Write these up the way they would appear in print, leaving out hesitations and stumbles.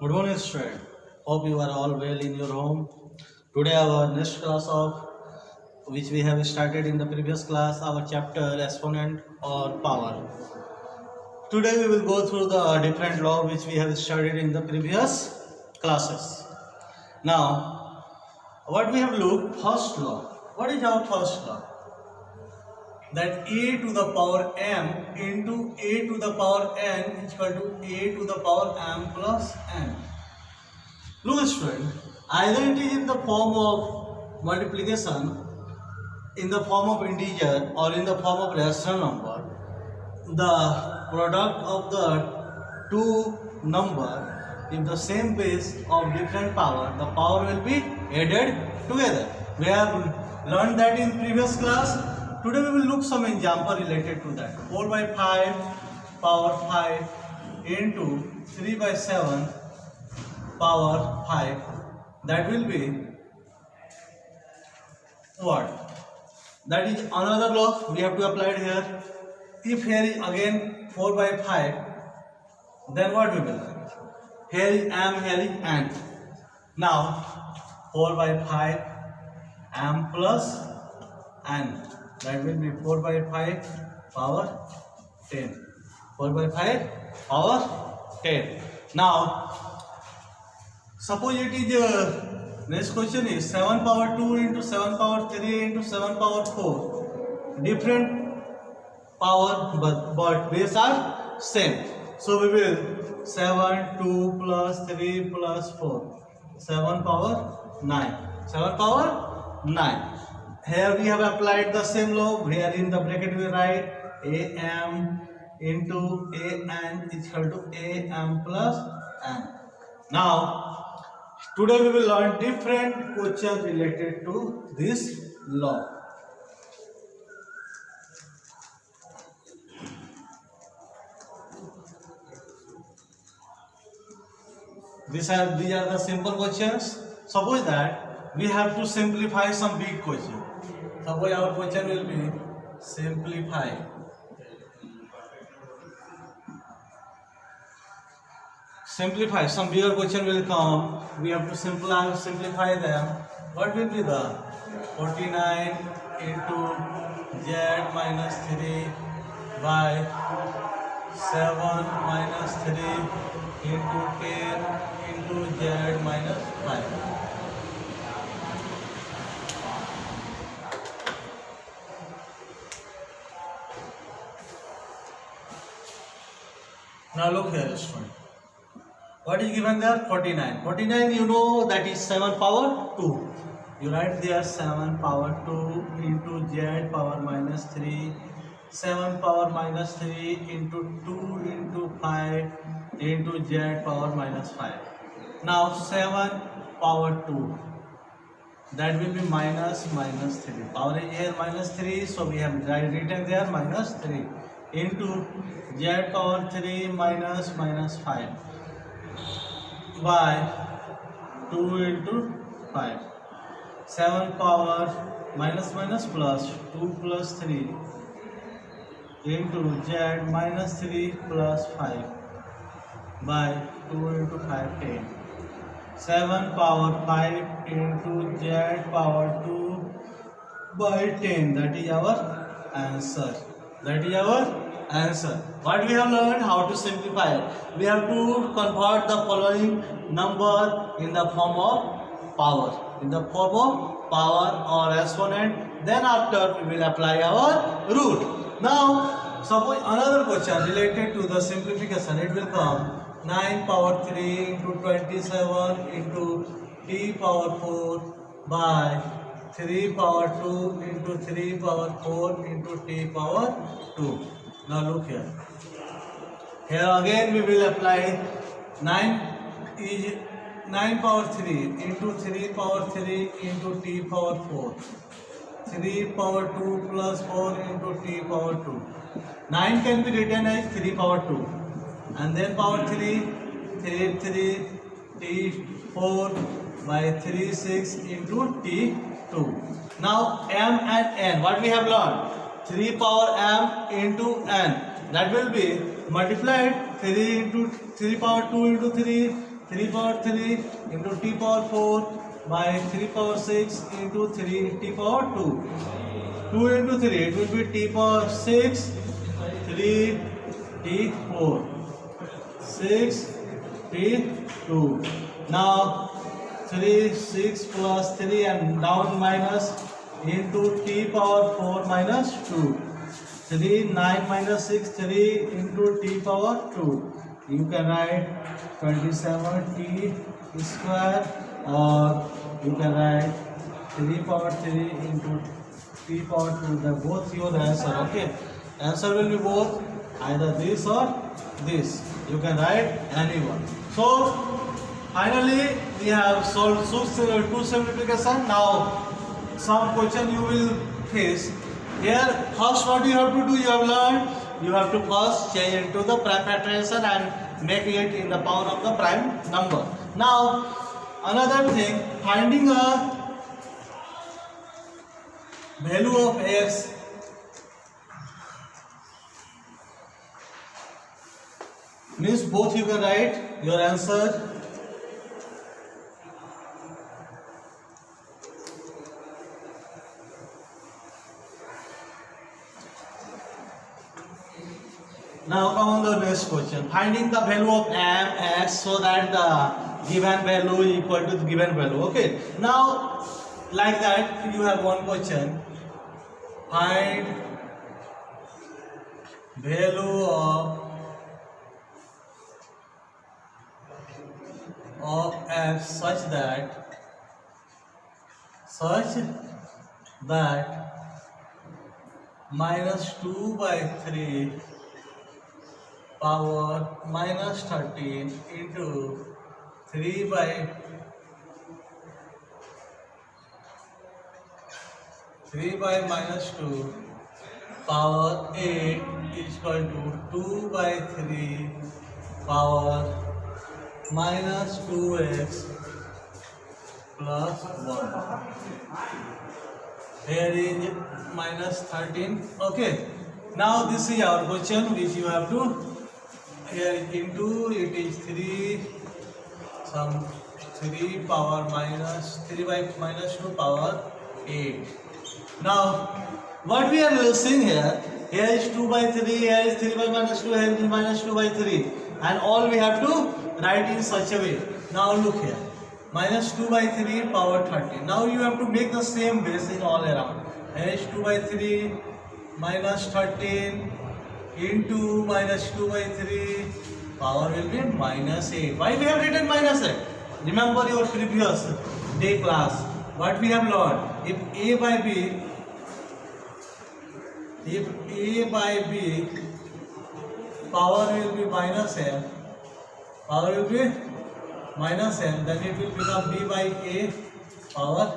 Good morning, student. Hope you are all well in your home. Today, our next class of which we have started in the previous class, our chapter exponent or power. Today, we will go through the different law which we have studied in the previous classes. Now, what we have looked first law. What is our first law? That a to the power m into a to the power n is equal to a to the power m plus n. Look, student, either it is in the form of multiplication, in the form of integer, or in the form of rational number, the product of the two number in the same base of different power, the power will be added together. We have learned that in previous class. Today we will look some example related to that. 4 by 5 power 5 into 3 by 7 power 5, that will be what? That is another law we have to apply it here. If here is again 4 by 5, then what we will? Here is m, here is n. Now 4 by 5 m plus n, that will be 4 by 5 power 10. 4 by 5 power 10. Now suppose it is next question is 7 power 2 into 7 power 3 into 7 power 4. Different power but base are same. So we will 7 2 plus 3 plus 4. 7 power 9. 7 power 9. Here we have applied the same law. Here in the bracket we write am into an is equal to am plus n. Now today we will learn different questions related to this law. These are the simple questions. Suppose that we have to simplify some big question. Suppose our question will be simplify. Simplify. Some bigger question will come. We have to simplify them. What will be the 49 into z minus 3 by 7 minus 3 into 10 into z minus 5. Now look here, student. What is given there? 49. 49 you know that is 7 power 2. You write there 7 power 2 into z power minus 3. 7 power minus 3 into 2 into 5 into z power minus 5. Now 7 power 2. That will be minus 3. Power is here minus 3. So we have written there minus 3 into z power 3 minus 5 by 2 into 5. 7 power minus plus 2 plus 3 into z minus 3 plus 5 by 2 into 5 10. 7 power 5 into z power 2 by 10. That is our answer. That is our answer. What we have learned? How to simplify. We have to convert the following number in the form of power. In the form of power or exponent. Then after we will apply our rule. Now suppose another question related to the simplification. It will come 9 power 3 into 27 into t power 4 by 3 power 2 into 3 power 4 into t power 2. Now look here. Here again we will apply 9 is 9 power 3 into 3 power 3 into t power 4. 3 power 2 plus 4 into t power 2. 9 can be written as 3 power 2. And then power 3 t 4 by 3 6 into t 2. Now m and n, what we have learned? 3 power m into n, that will be multiplied 3 power 2 into 3 3 power 3 into t power 4 by 3 power 6 into 3 t power 2. 2 into 3, it will be t power 6, 3 t 4, 6 t 2. Now 3, 6 plus 3 and down minus into t power 4 minus 2. 3, 9 minus 6, 3 into t power 2. You can write 27t square, or you can write 3 power 3 into t power 2. They are both your answer. Okay, answer will be both either this or this. You can write anyone. So finally we have solved two simplification. Now some question you will face. Here first what you have to do, you have learned, you have to first change into the prime factorization and make it in the power of the prime number. Now another thing, finding a value of x means both you can write your answer. Now come on the next question. Finding the value of m x so that the given value equal to the given value. Okay. Now like that you have one question. Find value of f such that minus 2 by 3 power minus 13 into 3 by minus 2 power 8 is equal to 2 by 3 power minus 2x plus 1. Here is minus 13. Okay. Now this is our question which you have to here into it is 3 power minus 3 by minus 2 power 8. Now what we are seeing here is 2 by 3, here is 3 by minus 2, here is minus 2 by 3, and all we have to write in such a way. Now look here, minus 2 by 3 power 13. Now you have to make the same base in all around. Here is 2 by 3 minus 13 into minus 2 by 3, power will be minus 8. Why we have written minus 8? Remember your previous day class, what we have learned, if a by b power will be minus m, then it will become b by a power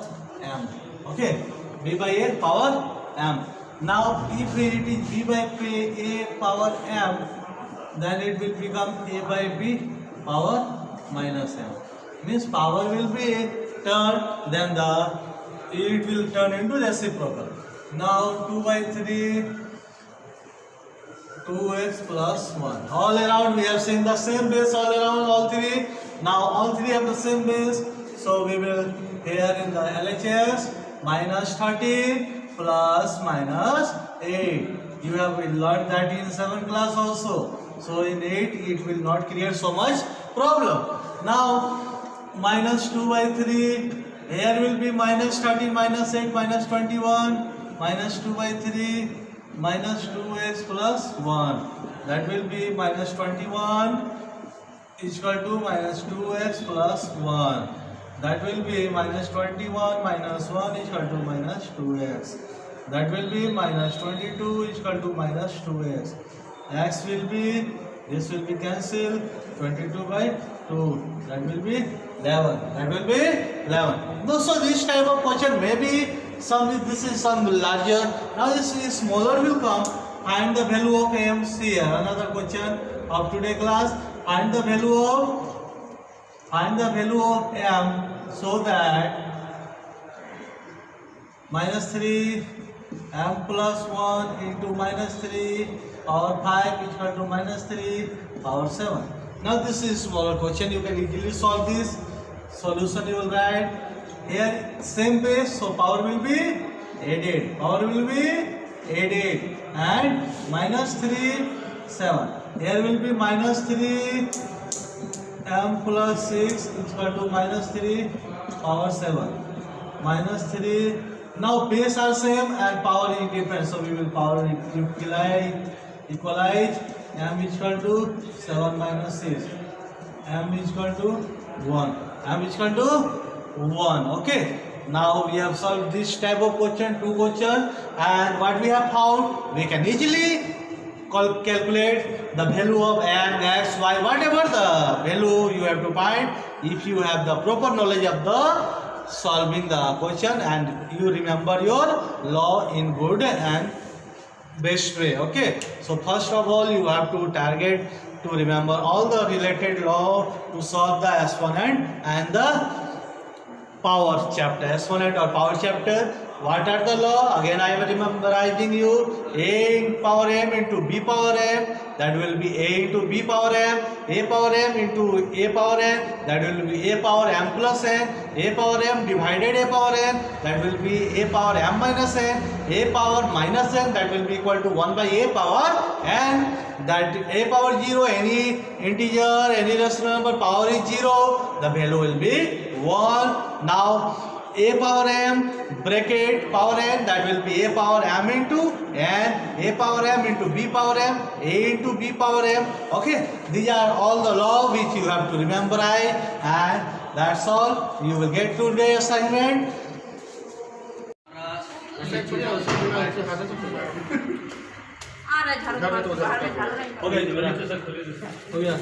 m. Okay, b by a power m. Now if it is b by a power m, then it will become a by b power minus m. Means power will be turned, then it will turn into reciprocal. Now 2 by 3 2x plus 1. All around we have seen the same base all around all three. Now all three have the same base, so we will here in the LHS minus 13 plus minus 8. You have learned that in 7th class also. So in 8 it will not create so much problem. Now minus 2 by 3, here will be minus 13 minus 8 minus 21, minus 2 by 3 minus 2x plus 1, that will be minus 21 is equal to minus 2x plus 1, that will be minus 21 minus 1 is equal to minus 2x, that will be minus 22 is equal to minus 2x, x will be, this will be cancelled, 22 by 2, that will be 11, that will be 11. So this type of question may be this is some larger, now this is smaller will come. Find the value of m. See here another question of today class. Find the value of m so that minus 3 m plus 1 into minus 3 power 5 is equal to minus 3 power 7. Now this is smaller question. You can easily solve this. Solution you will write here same base, so power will be added. Power will be added and minus 3 7. Here will be minus 3 m plus 6 is equal to minus 3 power 7. Minus 3. Now base are same and power is different, so we will power equalize. M is equal to 7 minus 6. M is equal to 1. M is equal to 1. Okay. Now we have solved this type of question, two question, and what we have found, we can easily calculate the value of n, x, y, whatever the value you have to find if you have the proper knowledge of the solving the question and you remember your law in good and best way. Okay, so first of all you have to target to remember all the related law to solve the exponent and the power chapter. Exponent or power chapter, what are the law? Again I am rememberizing you. A in power m into b power m, that will be a into b power m. A power m into a power m, that will be a power m plus n. A power m divided a power n, that will be a power m minus n. A power minus n, that will be equal to 1 by a power n. That a power 0, any integer, any rational number, power is 0, the value will be 1. Now a power m bracket power n, that will be a power m into n. A power m into b power m, a into b power m. Okay, these are all the law which you have to memorize, and that's all. You will get today assignment. हो गया